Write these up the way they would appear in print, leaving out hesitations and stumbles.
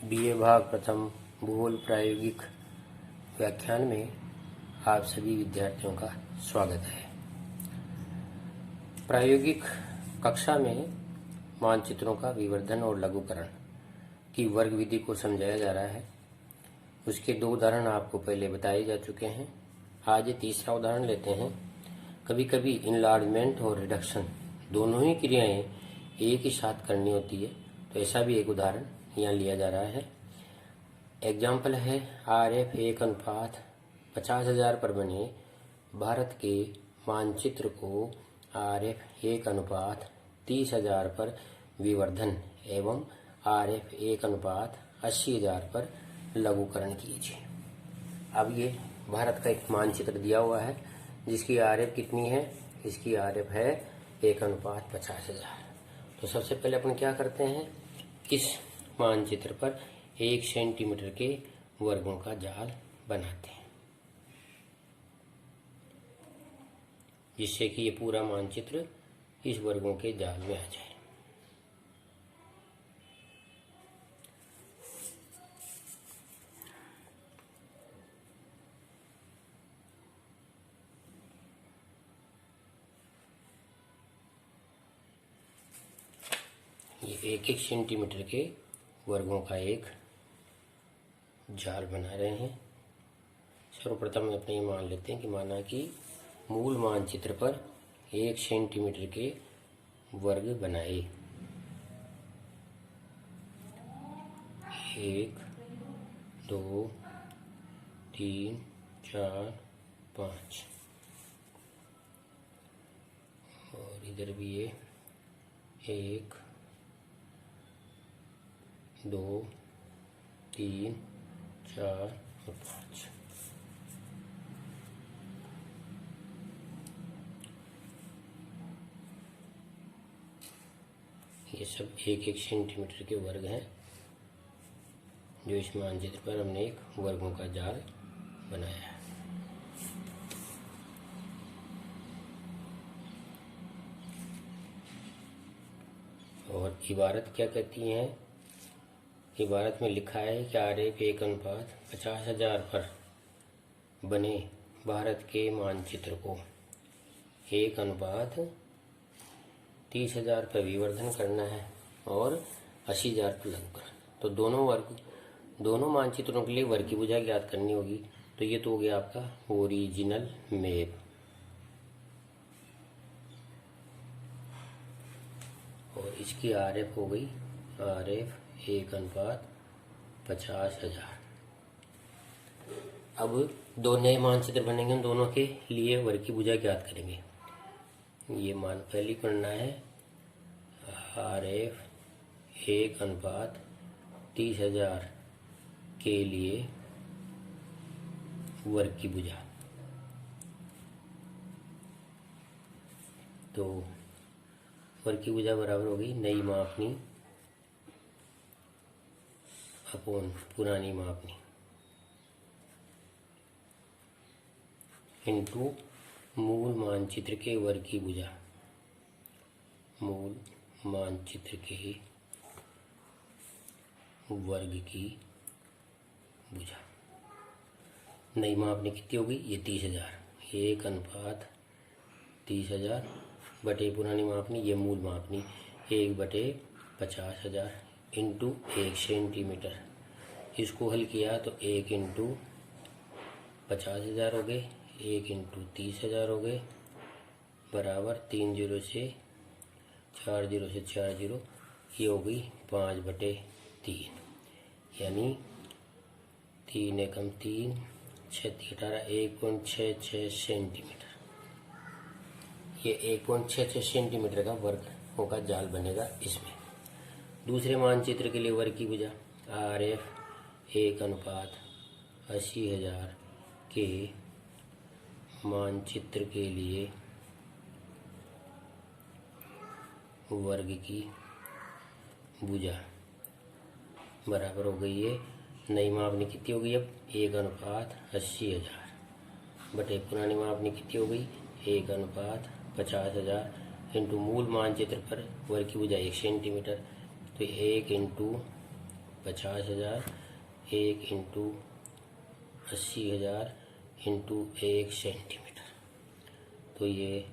BA भाग प्रथम भूगोल प्रायोगिक व्याख्यान में आप सभी विद्यार्थियों का स्वागत है। प्रायोगिक कक्षा में मानचित्रों का विवर्धन और लघुकरण की वर्ग विधि को समझाया जा रहा है। उसके दो उदाहरण आपको पहले बताए जा चुके हैं। आज तीसरा उदाहरण लेते हैं। कभी कभी इनलार्जमेंट और रिडक्शन दोनों ही क्रियाएं एक ही साथ करनी होती है, तो ऐसा भी एक उदाहरण यहाँ लिया जा रहा है। एग्जाम्पल है RF 1:50,000 पर बने भारत के मानचित्र को RF 1:30,000 पर विवर्धन एवं RF 1:80,000 पर लघुकरण कीजिए। अब ये भारत का एक मानचित्र दिया हुआ है जिसकी RF कितनी है? इसकी RF है 1:50,000। तो सबसे पहले अपन क्या करते हैं, इस मानचित्र पर 1 सेंटीमीटर के वर्गों का जाल बनाते हैं, जिससे कि ये पूरा मानचित्र इस वर्गों के जाल में आ जाए। ये 1-1 सेंटीमीटर के वर्गों का एक जाल बना रहे हैं। सर्वप्रथम अपने ये मान लेते हैं कि माना कि मूल मानचित्र पर 1 सेंटीमीटर के वर्ग बनाए। 1, 2, 3, 4, 5 और इधर भी ये 1, 2, 3, 4 और 5। ये सब 1-1 सेंटीमीटर के वर्ग हैं जो इस मानचित्र पर हमने एक वर्गों का जाल बनाया है। और इबारत क्या कहती है? इबारत में लिखा है कि RF 1:50,000 पर बने भारत के मानचित्र को 1:30,000 पर विवर्धन करना है और 80,000 पर लघुकरण। तो दोनों मानचित्रों के लिए वर्ग की भुजा ज्ञात करनी होगी। तो ये तो हो गया आपका ओरिजिनल मैप। और इसकी RF हो गई RF 1:50,000। अब दो नए मानचित्र बनेंगे, उन दोनों के लिए वर्ग की भुजा ज्ञात करेंगे। ये मान पहली करना है RF 1:30,000 के लिए वर्ग की भुजा। तो वर्ग की भुजा बराबर होगी नई मापनी अपॉन पुरानी मापनी इनटू मूल मानचित्र के वर्ग की भुजा। मूल मानचित्र के वर्ग की भुजा। नई मापनी कितनी होगी? ये 30,000। 1:30,000 बटे पुरानी मापनी, ये मूल मापनी 1/50,000 इंटू 1 सेंटीमीटर। इसको हल किया तो 1 इंटू 50,000 हो गए, 1 इंटू 30,000 हो गए, बराबर 3 0 से 4 0 से 4 0, ये हो गई 5/3, यानी 3 एकम 3, 6 18, 1.66 सेंटीमीटर। ये 1.66 सेंटीमीटर का वर्गों का जाल बनेगा इसमें। दूसरे मानचित्र के लिए वर्ग की भुजा RF 1:80,000 के मानचित्र के लिए वर्ग की भुजा बराबर हो गई है नई मापनी कितनी हो गई? अब 1:80,000 बटे पुरानी मापनी कितनी हो गई? 1:50,000 इंटू मूल मानचित्र पर वर्ग की भुजा 1 सेंटीमीटर। तो 1 इंटू 50,000 1 इंटू 80,000 इंटू 1 सेंटीमीटर। तो ये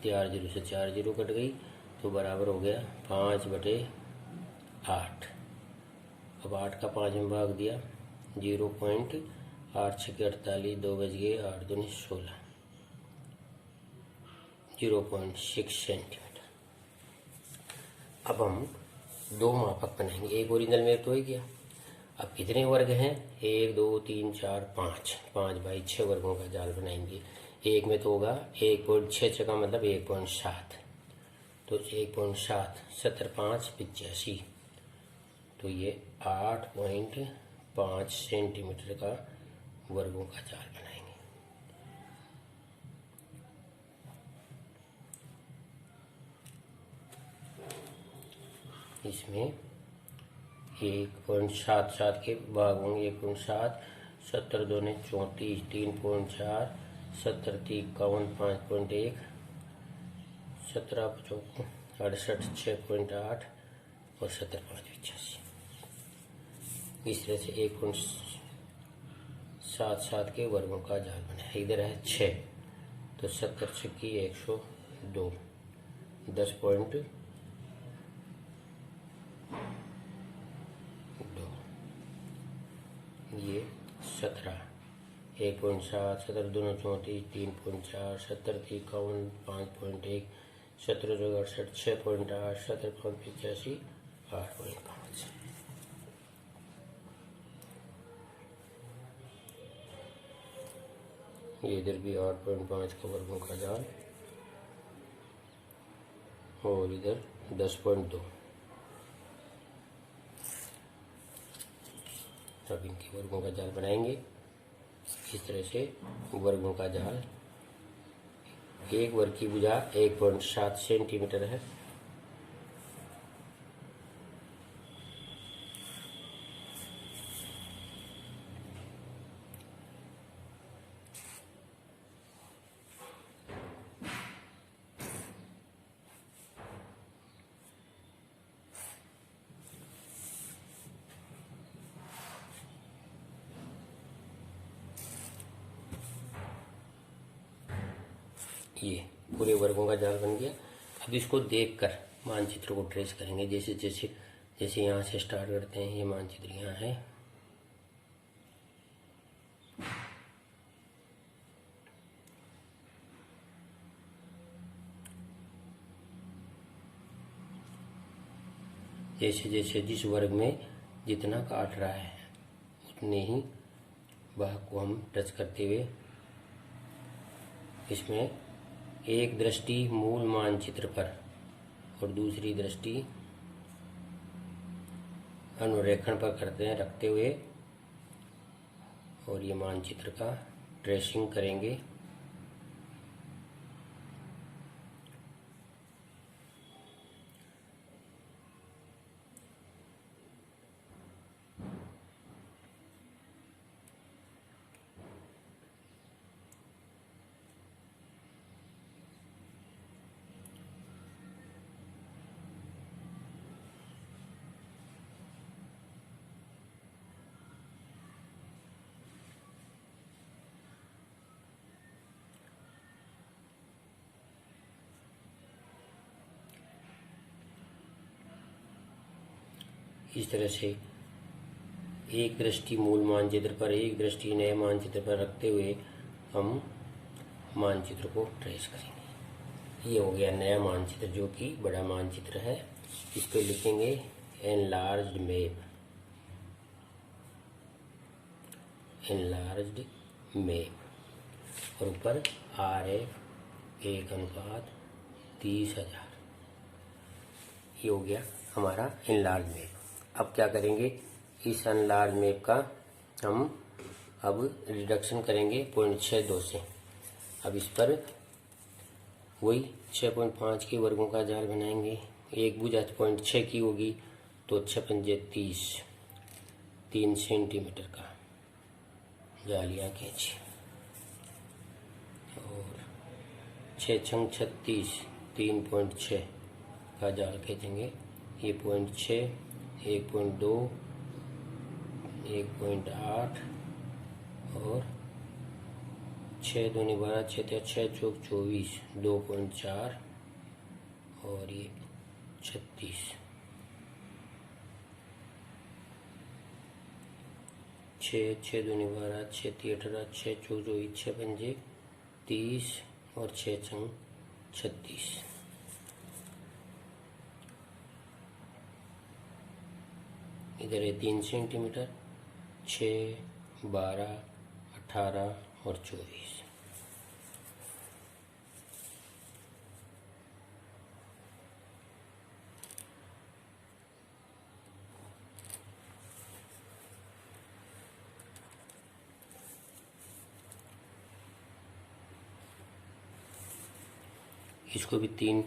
4 जीरो से 4 जीरो कट गई तो बराबर हो गया 5/8। अब 8 का 5 में भाग दिया 0.8 6 48 2 बज गए 8 दूनी 16 0.6 सेंटीमीटर। अब हम दो मापक बनाएंगे। एक ओरिजिनल में तो हो गया। अब कितने वर्ग हैं? 1 2 3 4 5 5/6 वर्गों का जाल बनाएंगे। एक में तो होगा 1.6 का मतलब 1.7 तो 1.7 70 5 85 तो ये 8.5 सेंटीमीटर का वर्गों का जाल बनाएंगे। इसमें 1.77 के भाग होंगे 1.7 70 दूने 34 3.4 70 3 51 5.1 17 55 68 6.8 और 70 5 85। इस तरह से 1.77 के वर्गों का जाल बना। इधर है 6 तो 70 छक्की 102 10.2 ये 17 1.7 17 दूना 34 3.4 70 3 51 5.1 17 2 68 6.8 70 5 85 8.5। ये इधर भी 8.5 का वर्गों का जाल और इधर 10.2। अब इनके वर्गों का जाल बनाएंगे। इस तरह से वर्गों का जाल। एक वर्ग की भुजा 1.7 सेंटीमीटर है। ये पूरे वर्गों का जाल बन गया। अब इसको देखकर मानचित्र को ट्रेस करेंगे। जैसे जैसे जैसे यहाँ से स्टार्ट करते हैं। ये मानचित्र यहाँ है। जैसे जैसे जिस वर्ग में जितना काट रहा है उतने ही भाग को हम टच करते हुए इसमें एक दृष्टि मूल मानचित्र पर और दूसरी दृष्टि अनुरेखण पर करते हैं रखते हुए और ये मानचित्र का ट्रेसिंग करेंगे। इस तरह से एक दृष्टि मूल मानचित्र पर एक दृष्टि नए मानचित्र पर रखते हुए हम मानचित्र को ट्रेस करेंगे। ये हो गया नया मानचित्र जो कि बड़ा मानचित्र है। इस पर लिखेंगे एनलार्ज्ड मैप। एनलार्ज्ड मैप और ऊपर RF 1:30,000। ये हो गया हमारा एनलार्ज मैप। अब क्या करेंगे? इस एनलार्ज मैप का हम अब रिडक्शन करेंगे 0.62 से। अब इस पर वही 6.5 के वर्गों का जाल बनाएंगे। एक भुजा 0.6 की होगी तो 6 पंजे 30 3 सेंटीमीटर का जाल यहाँ खींचिए और 6 छंग 36 3.6 का जाल खींचेंगे। ये 0.6 1.2 1.8 और 6 दूनी 12, 6 चौक 24, 2.4 और ये 36, 6 दूनी 12, 6 18, 6 चौक 24, 6 पंजे 30 और 6 छंग 36। इधर है 3 सेंटीमीटर, 6, 12, 18 और 24। इसको भी 5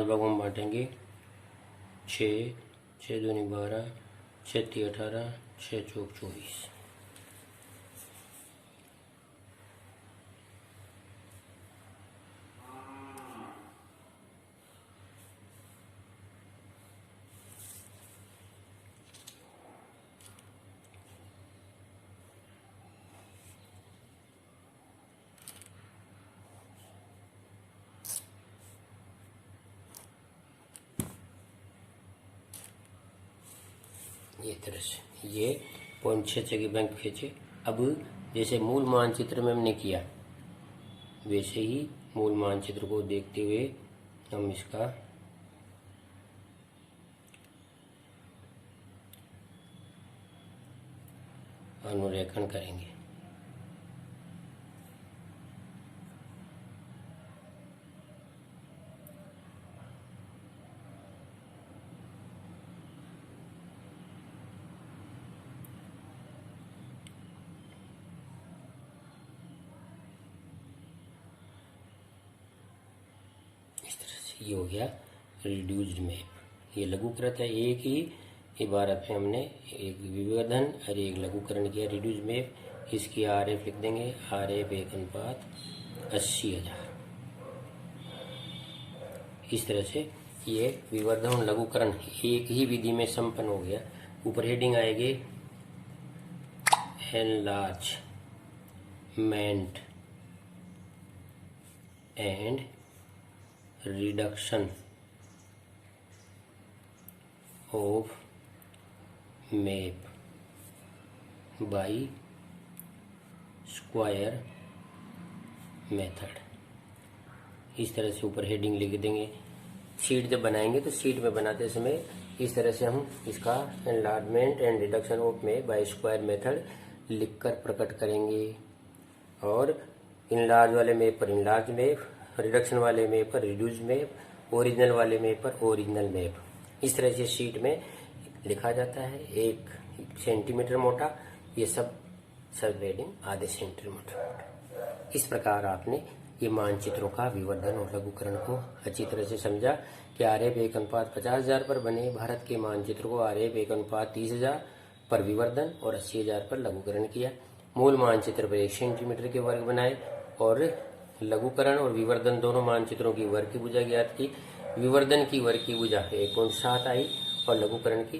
भागों में बांटेंगे। 6 दूनी 12, 6 ती 18, 6 चौक 24। ये तरह से ये 0.6 की बैंक खींचे। अब जैसे मूल मानचित्र में हमने किया वैसे ही मूल मानचित्र को देखते हुए हम इसका अनुरेखण करेंगे। ये हो गया रिड्यूस्ड मैप। ये लघुकृत है, एक ही इबारत में हमने एक विवर्धन और एक लघुकरण किया रिड्यूस्ड मैप। इसकी आरएफ लिख देंगे, आरएफ 1:80,000। इस तरह से ये विवर्धन और लघुकरण एक ही विधि में संपन्न हो गया। ऊपर हेडिंग आएगी enlargement and reduction of map bye square method. इस तरह से ऊपर हेडिंग लिख देंगे। शीट जब बनाएंगे तो शीट में बनाते समय इस तरह से हम इसका enlargement and reduction of map bye square method लिखकर प्रकट करेंगे। और इनलार्ज वाले मैप पर इनलार्ज मैप, रिडक्शन वाले मैप पर रिड्यूस मैप, ओरिजिनल वाले मैप पर ओरिजिनल मैप। इस तरह से शीट में लिखा जाता है। 1 सेंटीमीटर मोटा, ये सब हेडिंग आधे सेंटीमीटर मोटा। इस प्रकार आपने ये मानचित्रों का विवर्धन और लघुकरण को अच्छी तरह से समझा कि आरएफ 1:50,000 पर बने भारत के मानचित्र को आरएफ 1:30,000 पर विवर्धन और 80,000 पर लघुकरण किया। मूल मानचित्र पर 1 सेंटीमीटर के वर्ग बनाए और लघुकरण और विवर्धन दोनों मानचित्रों की वर्ग की भुजा ज्ञात की। विवर्धन की वर्ग की भुजा 1.7 आई और लघुकरण की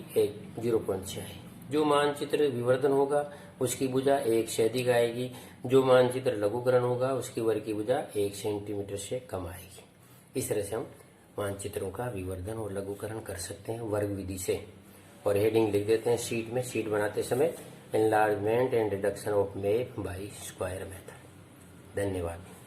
0.6 आई। जो मानचित्र विवर्धन होगा उसकी भुजा 1 से अधिक आएगी। जो मानचित्र लघुकरण होगा उसकी वर्ग की भुजा 1 सेंटीमीटर से कम आएगी। इस तरह से हम मानचित्रों का विवर्धन और लघुकरण कर सकते हैं वर्ग विधि से। और हेडिंग लिख देते हैं शीट में। शीट बनाते समय enlargement and reduction of map bye square method. धन्यवाद।